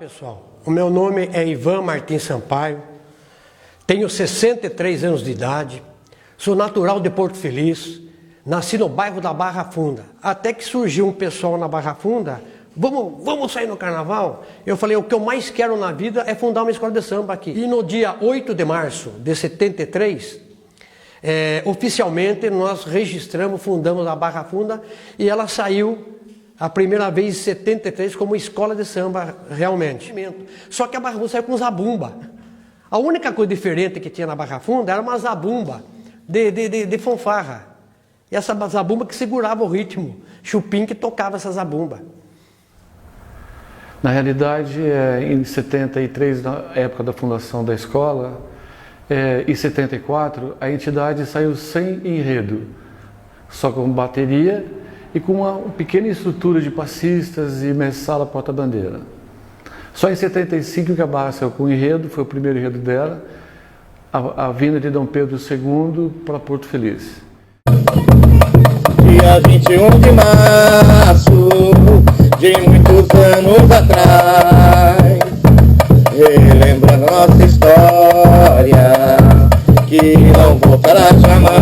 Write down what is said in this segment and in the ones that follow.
Pessoal, o meu nome é Ivan Martins Sampaio, tenho 63 anos de idade, sou natural de Porto Feliz, nasci no bairro da Barra Funda. Até que surgiu um pessoal na Barra Funda, vamos sair no carnaval? Eu falei, o que eu mais quero na vida é fundar uma escola de samba aqui. E no dia 8 de março de 73, oficialmente nós registramos, fundamos a Barra Funda e ela saiu a primeira vez em 73 como escola de samba realmente. Só que a Barra Funda saiu com zabumba. A única coisa diferente que tinha na Barra Funda era uma zabumba de fanfarra. E essa zabumba que segurava o ritmo. Chupim que tocava essa zabumba. Na realidade, em 73, na época da fundação da escola, em 74, a entidade saiu sem enredo, só com bateria e com uma pequena estrutura de passistas e mestre-sala porta-bandeira. Só em 75 que a Barra saiu com enredo, foi o primeiro enredo dela, a vinda de Dom Pedro II para Porto Feliz. Dia 21 de março, de muitos anos atrás, relembra nossa história, que não voltará jamais.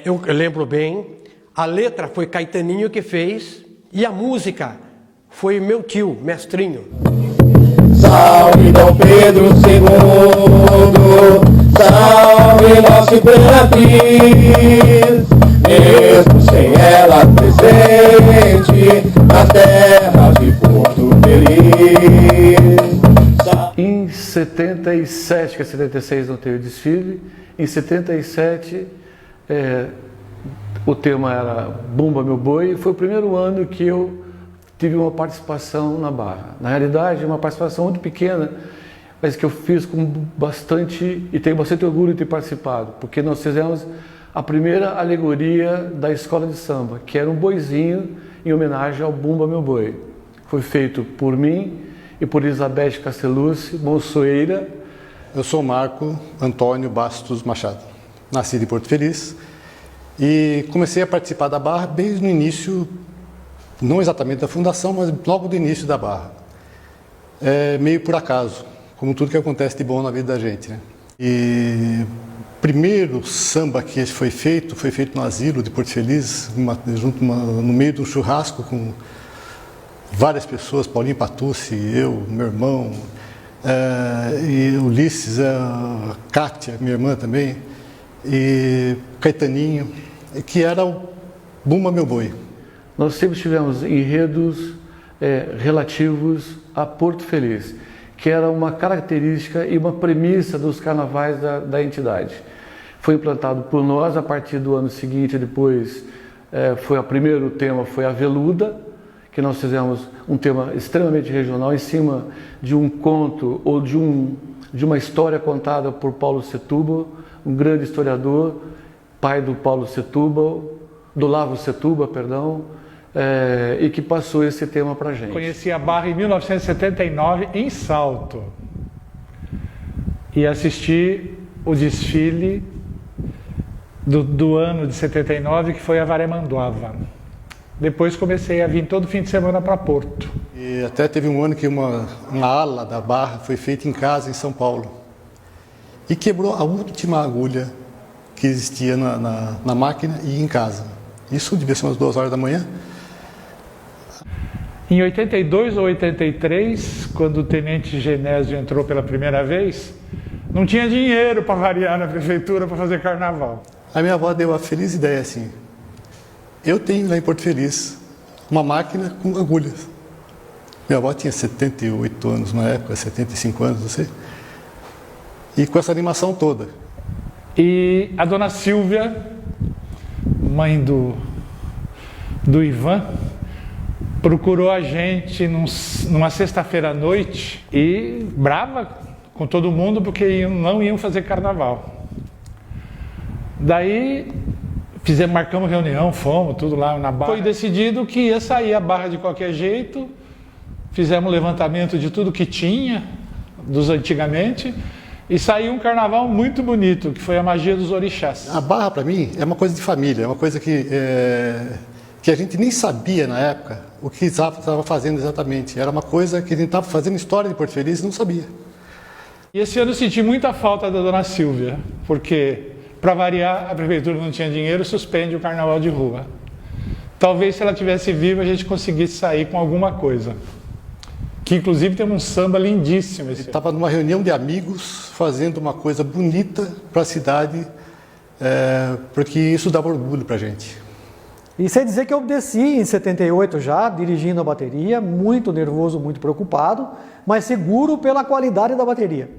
Eu lembro bem, a letra foi Caetaninho que fez e a música foi meu tio, mestrinho. Salve Dom Pedro II, salve nossa imperatriz, mesmo sem ela presente, nas terras de Porto Feliz. Em 77, que é 76 não teve desfile, em 77 o tema era Bumba Meu Boi, e foi o primeiro ano que eu tive uma participação na Barra. Na realidade, uma participação muito pequena, mas que eu fiz com bastante, e tenho bastante orgulho de ter participado, porque nós fizemos a primeira alegoria da escola de samba, que era um boizinho em homenagem ao Bumba Meu Boi. Foi feito por mim e por Elizabeth Castellucci, moçoeira. Eu sou Marco Antônio Bastos Machado, nasci em Porto Feliz e comecei a participar da Barra desde o início, não exatamente da fundação, mas logo do início da Barra. Meio por acaso, como tudo que acontece de bom na vida da gente, né? E o primeiro samba que foi feito no asilo de Porto Feliz, no meio de um churrasco com várias pessoas, Paulinho Patucci, eu, meu irmão, e Ulisses, a Kátia, minha irmã também, e Caetaninho, que era o Bumba Meu Boi. Nós sempre tivemos enredos relativos a Porto Feliz, que era uma característica e uma premissa dos carnavais da entidade. Foi implantado por nós a partir do ano seguinte, depois o primeiro tema foi a Veluda, que nós fizemos um tema extremamente regional em cima de um conto ou de uma história contada por Paulo Setúbal, um grande historiador, pai do Paulo Setúbal, do Lavo Setúbal, perdão, e que passou esse tema para a gente. Conheci a Barra em 1979 em Salto e assisti o desfile do ano de 79, que foi a Varemanduava. Depois comecei a vir todo fim de semana para Porto. E até teve um ano que uma ala da Barra foi feita em casa, em São Paulo. E quebrou a última agulha que existia na máquina e em casa. Isso devia ser umas 2 horas da manhã. Em 82 ou 83, quando o Tenente Genésio entrou pela primeira vez, não tinha dinheiro para variar na prefeitura para fazer carnaval. A minha avó deu a feliz ideia assim: eu tenho lá em Porto Feliz uma máquina com agulhas. Minha avó tinha 78 anos na época, 75 anos, não sei. E com essa animação toda. E a dona Silvia, mãe do Ivan, procurou a gente numa sexta-feira à noite e brava com todo mundo porque não iam fazer carnaval. Daí marcamos reunião, fomos, tudo lá na Barra. Foi decidido que ia sair a Barra de qualquer jeito, fizemos um levantamento de tudo que tinha, dos antigamente, e saiu um carnaval muito bonito, que foi a magia dos orixás. A Barra, para mim, é uma coisa de família, é uma coisa que que a gente nem sabia na época o que estava fazendo exatamente. Era uma coisa que a gente estava fazendo história de Porto Feliz e não sabia. E esse ano eu senti muita falta da dona Silvia, porque, para variar, a prefeitura não tinha dinheiro, suspende o carnaval de rua. Talvez se ela tivesse viva a gente conseguisse sair com alguma coisa. Que inclusive tem um samba lindíssimo esse ano. Estava numa reunião de amigos fazendo uma coisa bonita para a cidade, porque isso dava orgulho para a gente. E sem dizer que eu desci em 78 já, dirigindo a bateria, muito nervoso, muito preocupado, mas seguro pela qualidade da bateria.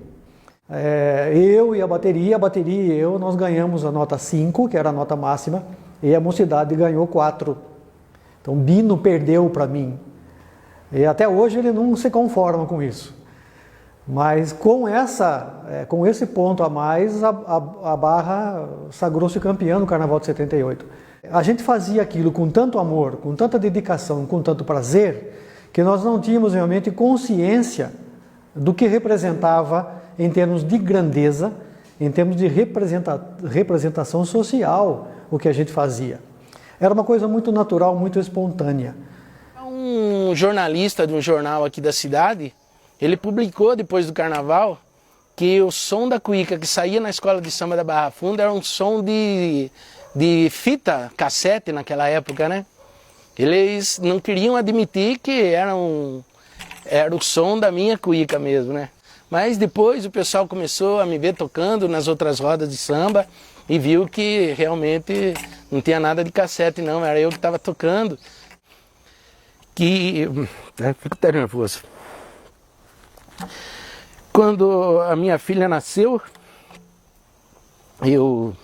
Eu e a bateria e eu, nós ganhamos a nota 5, que era a nota máxima, e a mocidade ganhou 4. Então Bino perdeu para mim. E até hoje ele não se conforma com isso. Mas com esse ponto a mais, a Barra sagrou-se campeã no Carnaval de 78. A gente fazia aquilo com tanto amor, com tanta dedicação, com tanto prazer, que nós não tínhamos realmente consciência do que representava em termos de grandeza, em termos de representação social, o que a gente fazia. Era uma coisa muito natural, muito espontânea. Um jornalista de um jornal aqui da cidade, ele publicou depois do carnaval que o som da cuíca que saía na escola de samba da Barra Funda era um som de fita cassete naquela época, né? Eles não queriam admitir que era o som da minha cuíca mesmo, né? Mas depois o pessoal começou a me ver tocando nas outras rodas de samba e viu que realmente não tinha nada de cassete não, era eu que estava tocando. Fico até nervoso. Quando a minha filha nasceu, eu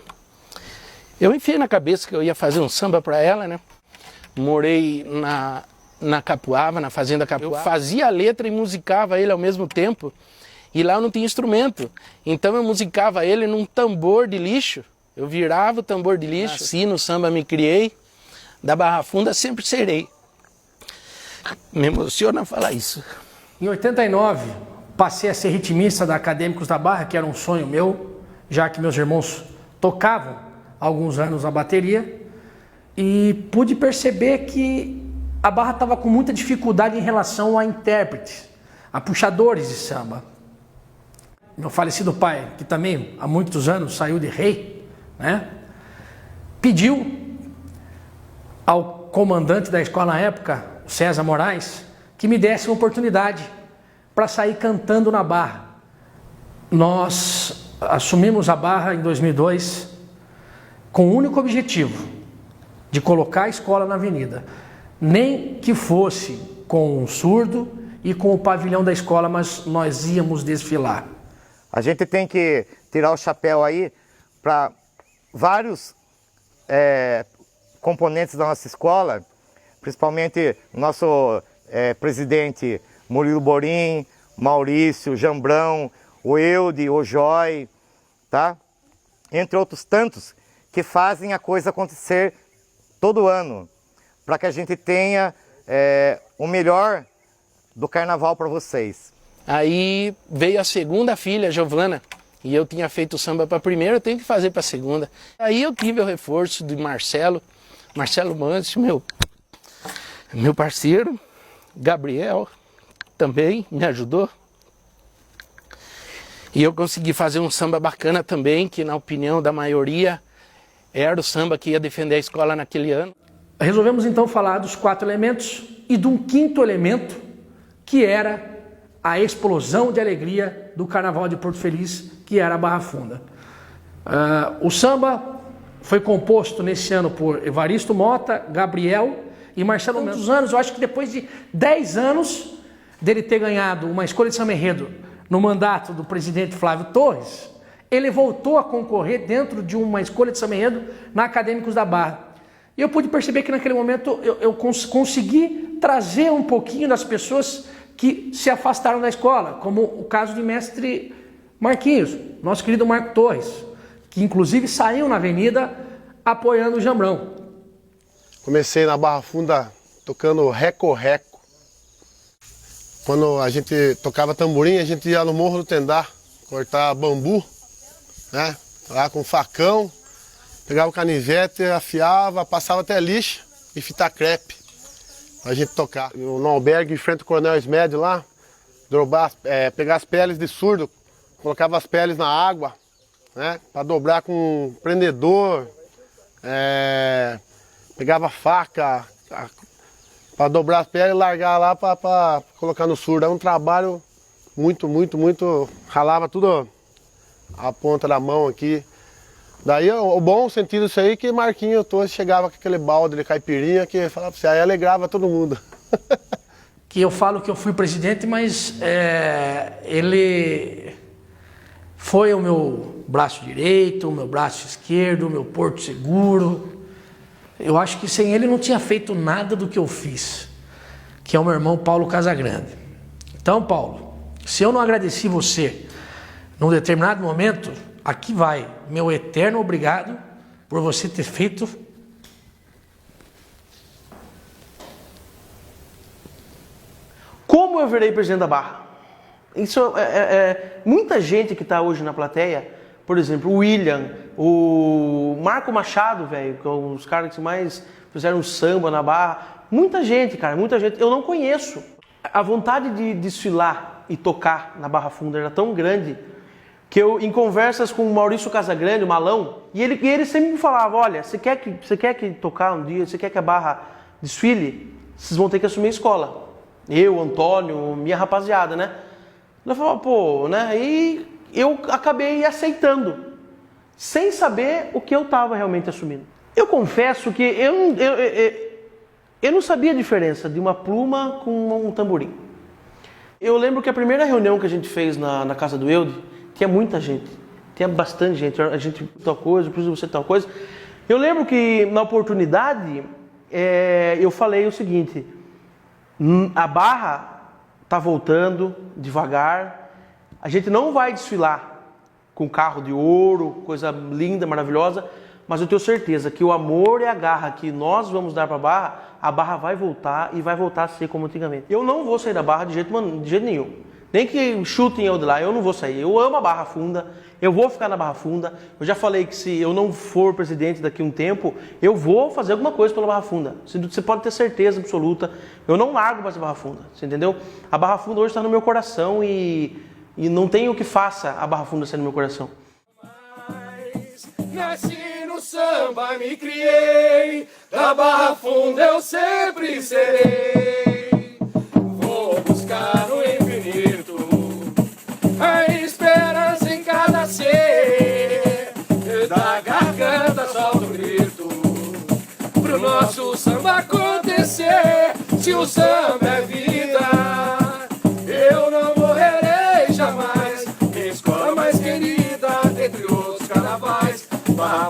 enfiei na cabeça que eu ia fazer um samba para ela, né? Morei na Capuava, na fazenda Capuava. Eu fazia a letra e musicava ele ao mesmo tempo. E lá eu não tinha instrumento. Então eu musicava ele num tambor de lixo. Eu virava o tambor de lixo. Assim no samba me criei. Da Barra Funda sempre serei. Me emociona falar isso. Em 89, passei a ser ritmista da Acadêmicos da Barra, que era um sonho meu, já que meus irmãos tocavam há alguns anos a bateria, e pude perceber que a Barra estava com muita dificuldade em relação a intérpretes, a puxadores de samba. Meu falecido pai, que também há muitos anos saiu de rei, né, pediu ao comandante da escola na época, César Moraes, que me desse uma oportunidade para sair cantando na Barra. Nós assumimos a Barra em 2002 com o único objetivo de colocar a escola na avenida. Nem que fosse com um surdo e com o pavilhão da escola, mas nós íamos desfilar. A gente tem que tirar o chapéu aí para vários componentes da nossa escola, principalmente nosso presidente Murilo Borim, Maurício, Jambrão, o Eude, o Joy, tá? Entre outros tantos que fazem a coisa acontecer todo ano, para que a gente tenha o melhor do carnaval para vocês. Aí veio a segunda filha, Giovana, e eu tinha feito o samba para a primeira, eu tenho que fazer para a segunda. Aí eu tive o reforço de Marcelo Mancio, meu parceiro, Gabriel também me ajudou. E eu consegui fazer um samba bacana também, que na opinião da maioria era o samba que ia defender a escola naquele ano. Resolvemos então falar dos 4 elementos e de um 5º elemento, que era a explosão de alegria do Carnaval de Porto Feliz, que era a Barra Funda. O samba foi composto nesse ano por Evaristo Mota, Gabriel e Marcelo Mancio. Muitos anos, eu acho que depois de 10 anos dele ter ganhado uma escolha de samba enredo no mandato do presidente Flávio Torres, ele voltou a concorrer dentro de uma escolha de samba enredo na Acadêmicos da Barra. E eu pude perceber que naquele momento eu consegui trazer um pouquinho das pessoas que se afastaram da escola, como o caso de mestre Marquinhos, nosso querido Marco Torres, que inclusive saiu na avenida apoiando o Jambrão. Comecei na Barra Funda tocando reco-reco. Quando a gente tocava tamborim, a gente ia no Morro do Tendá cortar bambu, né? Lá com facão, pegava o canivete, afiava, passava até lixa e fita crepe pra gente tocar. No albergue, em frente ao Coronel Esmédio lá, pegar as peles de surdo, colocava as peles na água, né, para dobrar com um prendedor, pegava faca para dobrar as peles e largar lá para colocar no surdo. É um trabalho muito, ralava tudo a ponta da mão aqui. Daí o bom sentido disso aí é que Marquinhos Torres chegava com aquele balde de caipirinha que falava pra você, aí alegrava todo mundo. Que eu falo que eu fui presidente, mas ele foi o meu braço direito, o meu braço esquerdo, o meu porto seguro. Eu acho que sem ele não tinha feito nada do que eu fiz, que é o meu irmão Paulo Casagrande. Então, Paulo, se eu não agradeci você num determinado momento, aqui vai meu eterno obrigado por você ter feito. Como eu virei presidente da Barra? Isso muita gente que está hoje na plateia, por exemplo, o William, o Marco Machado, velho, que são os caras que mais fizeram samba na Barra. Muita gente, cara, muita gente. Eu não conheço. A vontade de desfilar e tocar na Barra Funda era tão grande que eu, em conversas com o Maurício Casagrande, o Malão, e ele sempre me falava, olha, você quer que tocar um dia, você quer que a Barra desfile, vocês vão ter que assumir a escola. Eu, Antônio, minha rapaziada, né? Eu falava, pô, né? E eu acabei aceitando, sem saber o que eu estava realmente assumindo. Eu confesso que eu não sabia a diferença de uma pluma com um tamborim. Eu lembro que a primeira reunião que a gente fez na casa do Eude, tinha muita gente, tinha bastante gente, a gente tal coisa, preciso você tal coisa. Eu lembro que na oportunidade eu falei o seguinte, a Barra está voltando devagar, a gente não vai desfilar com carro de ouro, coisa linda, maravilhosa, mas eu tenho certeza que o amor e a garra que nós vamos dar para a Barra vai voltar e vai voltar a ser como antigamente. Eu não vou sair da Barra de jeito nenhum. Nem que chutem eu de lá, eu não vou sair. Eu amo a Barra Funda, eu vou ficar na Barra Funda. Eu já falei que se eu não for presidente daqui a um tempo, eu vou fazer alguma coisa pela Barra Funda. Você pode ter certeza absoluta. Eu não largo mais a Barra Funda, você entendeu? A Barra Funda hoje está no meu coração e não tem o que faça a Barra Funda ser no meu coração. Nasci no samba, me criei, da Barra Funda eu sempre serei. Vou buscar no infinito a esperança em cada ser, da garganta solta o grito pro nosso samba acontecer. Se o samba é vida, eu não morrerei jamais. Minha escola mais querida, dentre os carnavais, Barra